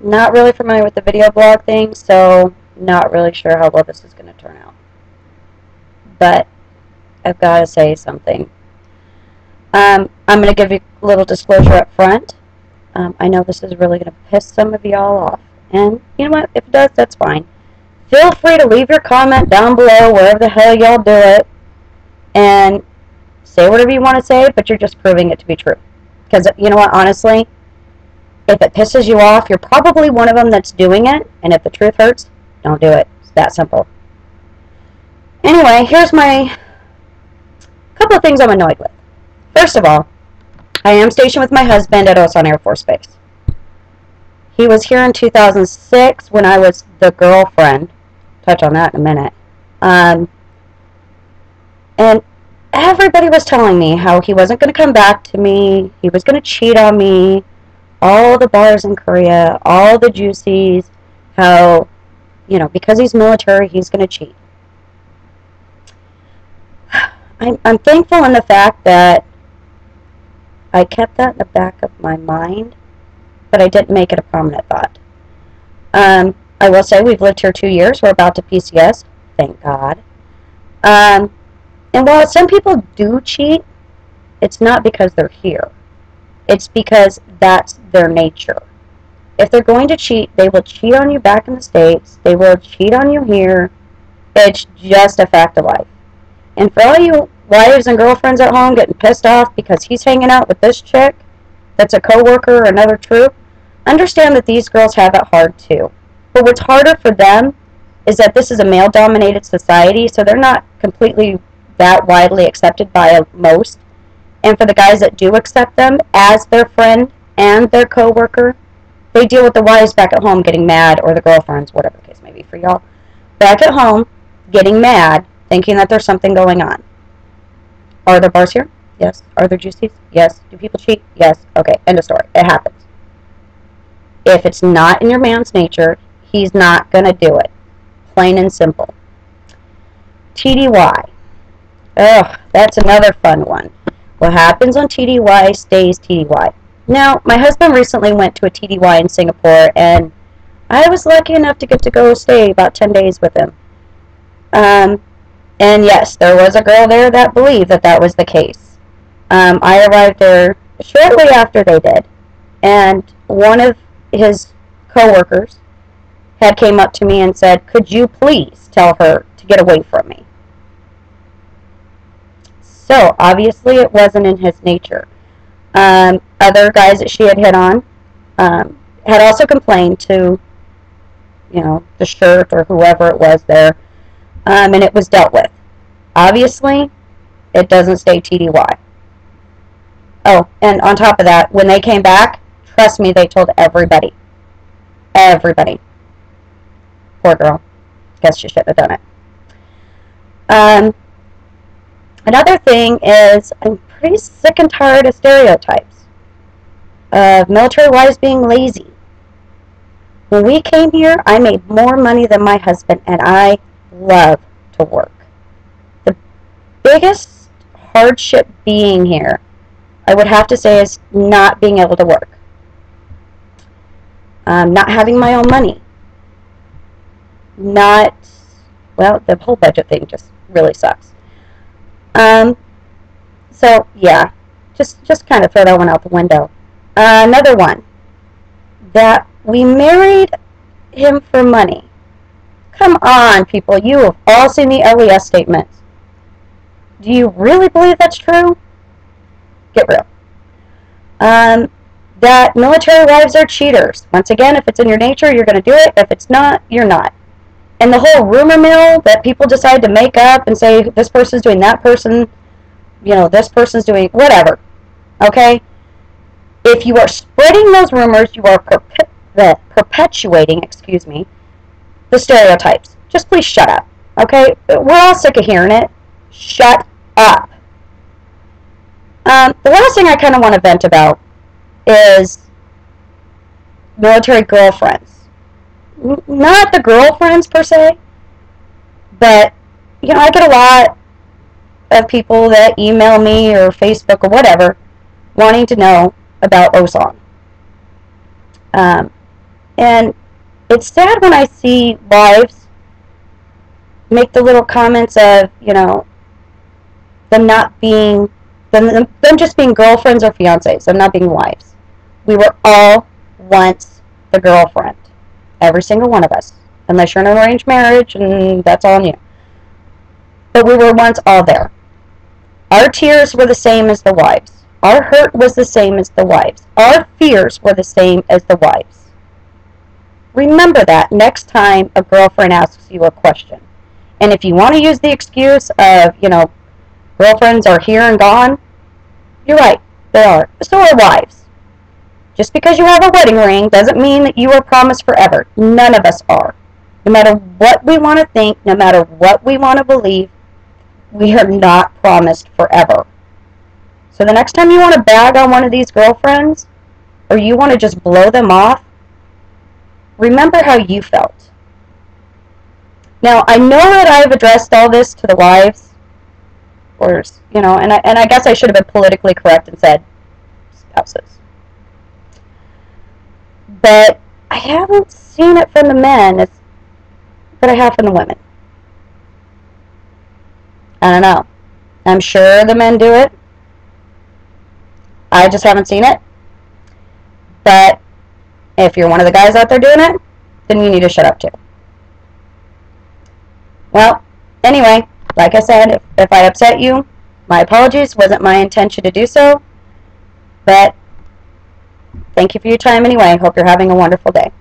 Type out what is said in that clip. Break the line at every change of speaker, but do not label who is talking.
Not really familiar with the video blog thing, so not really sure how well this is going to turn out. But I've got to say something. I'm going to give you a little disclosure up front. I know this is really going to piss some of y'all off. And you know what? If it does, that's fine. Feel free to leave your comment down below, wherever the hell y'all do it. And say whatever you want to say, but you're just proving it to be true. Because, you know what? Honestly, if it pisses you off, you're probably one of them that's doing it. And if the truth hurts, don't do it. It's that simple. Anyway, here's my couple of things I'm annoyed with. First of all, I am stationed with my husband at Osan Air Force Base. He was here in 2006 when I was the girlfriend. Touch on that in a minute. And everybody was telling me how he wasn't going to come back to me. He was going to cheat on me. All the bars in Korea, all the juicies, how, you know, because he's military, he's going to cheat. I'm thankful in the fact that I kept that in the back of my mind, but I didn't make it a prominent thought. I will say we've lived here 2 years. We're about to PCS. Thank God. And while some people do cheat, it's not because they're here. It's because that's their nature. If they're going to cheat, they will cheat on you back in the States. They will cheat on you here. It's just a fact of life. And for all you wives and girlfriends at home getting pissed off because he's hanging out with this chick that's a co-worker or another troop, understand that these girls have it hard too. But what's harder for them is that this is a male-dominated society, so they're not completely that widely accepted by most. And for the guys that do accept them as their friend and their co-worker, they deal with the wives back at home getting mad, or the girlfriends, whatever the case may be for y'all, back at home getting mad, thinking that there's something going on. Are there bars here? Yes. Are there juicies? Yes. Do people cheat? Yes. Okay, end of story. It happens. If it's not in your man's nature, he's not going to do it. Plain and simple. TDY. Ugh, that's another fun one. What happens on TDY stays TDY. Now, my husband recently went to a TDY in Singapore, and I was lucky enough to get to go stay about 10 days with him. And yes, there was a girl there that believed that that was the case. I arrived there shortly after they did, and one of his co-workers had came up to me and said, "Could you please tell her to get away from me?" So, obviously, it wasn't in his nature. Other guys that she had hit on had also complained to, you know, the shirt or whoever it was there, and it was dealt with. Obviously, it doesn't stay TDY. Oh, and on top of that, when they came back, trust me, they told everybody. Everybody. Poor girl. Guess she shouldn't have done it. Another thing is, I'm pretty sick and tired of stereotypes of military wives being lazy. When we came here, I made more money than my husband, and I love to work. The biggest hardship being here, I would have to say, is not being able to work. Not having my own money. Not, well, the whole budget thing just really sucks. So, yeah, just kind of throw that one out the window. Another one, that we married him for money. Come on, people, you have all seen the LES statements. Do you really believe that's true? Get real. That military wives are cheaters. Once again, if it's in your nature, you're going to do it. If it's not, you're not. And the whole rumor mill that people decide to make up and say this person's doing that person, you know, this person's doing whatever. Okay? If you are spreading those rumors, you are perpetuating, the stereotypes. Just please shut up. Okay? We're all sick of hearing it. Shut up. The last thing I kind of want to vent about is military girlfriends. Not the girlfriends per se, but, you know, I get a lot of people that email me or Facebook or whatever wanting to know about Osan. And it's sad when I see wives make the little comments of, them not being, them just being girlfriends or fiancés, them not being wives. We were all once the girlfriend. Every single one of us. Unless you're in an arranged marriage, and that's all on you. But we were once all there. Our tears were the same as the wives. Our hurt was the same as the wives. Our fears were the same as the wives. Remember that next time a girlfriend asks you a question. And if you want to use the excuse of, girlfriends are here and gone, you're right, they are. So are wives. Just because you have a wedding ring doesn't mean that you are promised forever. None of us are. No matter what we want to think, no matter what we want to believe, we are not promised forever. So the next time you want to bag on one of these girlfriends, or you want to just blow them off, remember how you felt. Now, I know that I've addressed all this to the wives, or, and I guess I should have been politically correct and said spouses. But I haven't seen it from the men, but I have from the women. I don't know. I'm sure the men do it. I just haven't seen it. But if you're one of the guys out there doing it, then you need to shut up too. Well, anyway, like I said, if I upset you, my apologies. Wasn't my intention to do so. But thank you for your time anyway. Hope you're having a wonderful day.